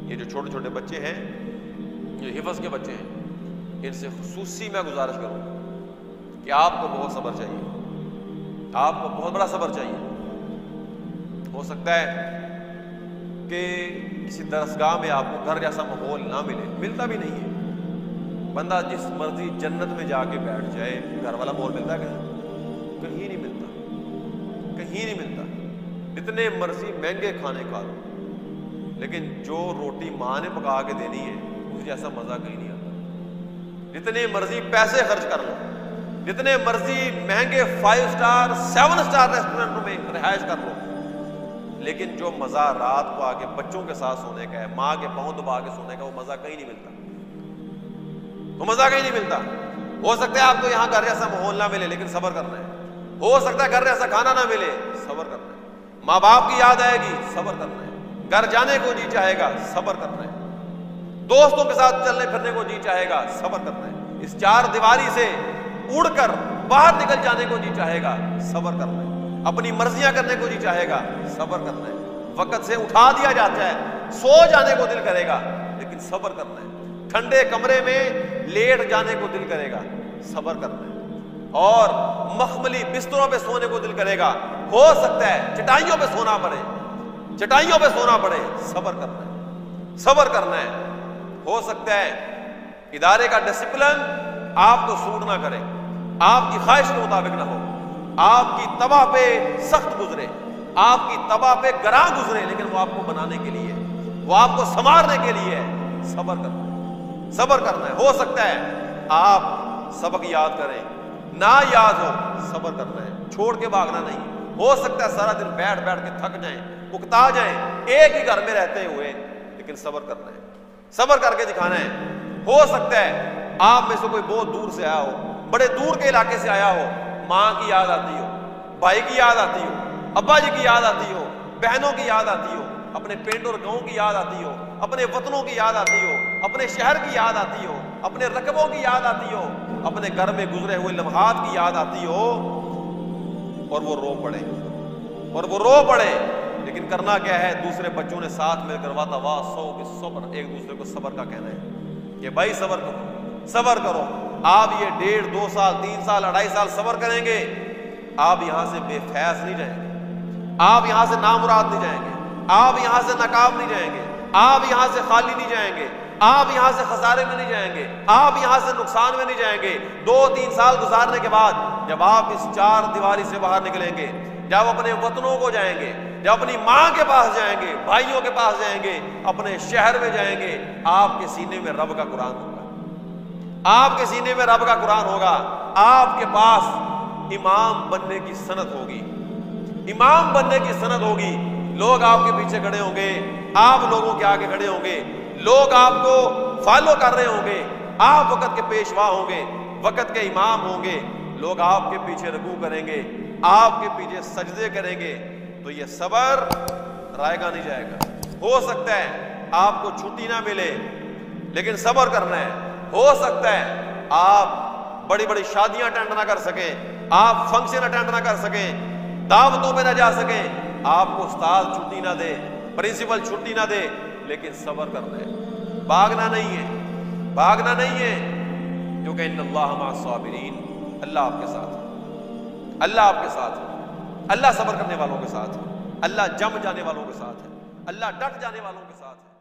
یہ جو چھوٹے چھوٹے بچے ہیں، جو حفظ کے بچے ہیں، ان سے خصوصی میں گزارش کروں کہ آپ کو بہت صبر چاہیے، آپ کو بہت بڑا صبر چاہیے۔ ہو سکتا ہے کہ کسی درسگاہ میں آپ کو گھر جیسا ماحول نہ ملے، ملتا بھی نہیں ہے۔ بندہ جس مرضی جنت میں جا کے بیٹھ جائے، گھر والا ماحول ملتا ہے کہیں نہیں ملتا، کہیں نہیں ملتا۔ جتنے مرضی مہنگے کھانے کھا لو، لیکن جو روٹی ماں نے پکا کے دینی ہے اس جیسا مزہ کہیں نہیں آتا۔ جتنے مرضی پیسے خرچ کر لو، جتنے مرضی مہنگے 5 سٹار 7 سٹار ریسٹورنٹ میں رہائش کر لو، لیکن جو مزہ رات کو آ کے بچوں کے ساتھ سونے کا ہے، ماں کے پاؤں دبا کے سونے کا، وہ مزہ کہیں نہیں ملتا، وہ مزہ کہیں نہیں ملتا۔ ہو سکتا ہے آپ کو یہاں گھر جیسا ماحول نہ ملے، لیکن صبر کرنا ہے۔ ہو سکتا ہے گھر جیسا کھانا نہ ملے، صبر کرنا ہے۔ ماں باپ کی یاد آئے گی، صبر کرنا ہے۔ گھر جانے کو جی چاہے گا، صبر کرنا ہے۔ دوستوں کے ساتھ چلنے پھرنے کو جی چاہے گا، صبر کرنا ہے۔ اس 4 دیواری سے اڑ کر باہر نکل جانے کو جی چاہے گا، صبر کرنا ہے۔ اپنی مرضیاں کرنے کو جی چاہے گا، صبر کرنا ہے۔ وقت سے اٹھا دیا جاتا ہے، سو جانے کو دل کرے گا، لیکن صبر کرنا ہے۔ ٹھنڈے کمرے میں لیٹ جانے کو دل کرے گا، صبر کرنا ہے۔ اور مخملی بستروں پہ سونے کو دل کرے گا، ہو سکتا ہے چٹائیوں پہ سونا پڑے، چٹائیوں پہ سونا پڑے، صبر کرنا ہے، صبر کرنا ہے۔ ہو سکتا ہے ادارے کا ڈسپلن آپ کو سوٹ نہ کرے، آپ کی خواہش کے مطابق نہ ہو، آپ کی طبع پہ سخت گزرے، آپ کی طبع پہ گراں گزرے، لیکن وہ آپ کو بنانے کے لیے، وہ آپ کو سنوارنے کے لیے ہے۔ صبر کرنا ہے، صبر کرنا ہے۔ ہو سکتا ہے آپ سبق یاد کریں، نہ یاد ہو، صبر کرنا ہے، چھوڑ کے بھاگنا نہیں۔ ہو سکتا ہے سارا دن بیٹھ بیٹھ کے تھک جائیں، اکتا جائیں ایک ہی گھر میں رہتے ہوئے، لیکن صبر کرنا ہے، صبر کر کے دکھانا ہے۔ ہو سکتا ہے آپ میں سے کوئی بہت دور سے آیا ہو، بڑے دور کے علاقے سے آیا ہو، ماں کی یاد آتی ہو، بھائی کی یاد آتی ہو، ابا جی کی یاد آتی ہو، بہنوں کی یاد آتی ہو، اپنے پنڈ اور گاؤں کی یاد آتی ہو، اپنے وطنوں کی یاد آتی ہو، اپنے شہر کی یاد آتی ہو، اپنے رقبوں کی یاد آتی ہو، اپنے گھر میں گزرے ہوئے لمحات کی یاد آتی ہو، اور وہ رو پڑے، اور وہ رو پڑے، لیکن کرنا کیا ہے؟ دوسرے بچوں نے ساتھ مل کر وَتَوَاصَوْا بِالصَّبْرِ، ایک دوسرے کو صبر کا کہنا ہے کہ بھائی صبر کرو، صبر کرو۔ آپ یہ 1.5 2 سال 3 سال 2.5 سال صبر کریں گے، آپ یہاں سے بے فیض نہیں جائیں گے، آپ یہاں سے نامراد نہیں جائیں گے، آپ یہاں سے ناکام نہیں جائیں گے، آپ یہاں سے خالی نہیں جائیں گے، آپ یہاں سے خسارے میں نہیں جائیں گے، آپ یہاں سے نقصان میں نہیں جائیں گے۔ 2-3 سال گزارنے کے بعد جب آپ اس 4 دیواری سے باہر نکلیں گے، جب اپنے وطنوں کو جائیں گے، جب اپنی ماں کے پاس جائیں گے، بھائیوں کے پاس جائیں گے، اپنے شہر میں جائیں گے، آپ کے سینے میں رب کا قرآن ہوگا، آپ کے سینے میں رب کا قرآن ہوگا، آپ کے پاس امام بننے کی سند ہوگی، امام بننے کی سند ہوگی۔ لوگ آپ کے پیچھے کھڑے ہوں گے، آپ لوگوں کے آگے کھڑے ہوں گے، لوگ آپ کو فالو کر رہے ہوں گے، آپ وقت کے پیشوا ہوں گے، وقت کے امام ہوں گے، لوگ آپ کے پیچھے رکوع کریں گے، آپ کے پیچھے سجدے کریں گے، تو یہ صبر رائے گا نہیں جائے گا۔ ہو سکتا ہے آپ کو چھٹی نہ ملے، لیکن صبر کرنا ہے۔ ہو سکتا ہے آپ بڑی بڑی شادیاں اٹینڈ نہ کر سکیں، آپ فنکشن اٹینڈ نہ کر سکیں، دعوتوں پہ نہ جا سکیں، آپ کو استاد چھٹی نہ دے، پرنسپل چھٹی نہ دے، لیکن صبر کرنا ہے، بھاگنا نہیں ہے، بھاگنا نہیں ہے، کیونکہ ان اللہ مع الصابرین، اللہ آپ کے ساتھ ہے، اللہ آپ کے ساتھ ہے، اللہ صبر کرنے والوں کے ساتھ ہے، اللہ جم جانے والوں کے ساتھ ہے، اللہ ڈٹ جانے والوں کے ساتھ ہے۔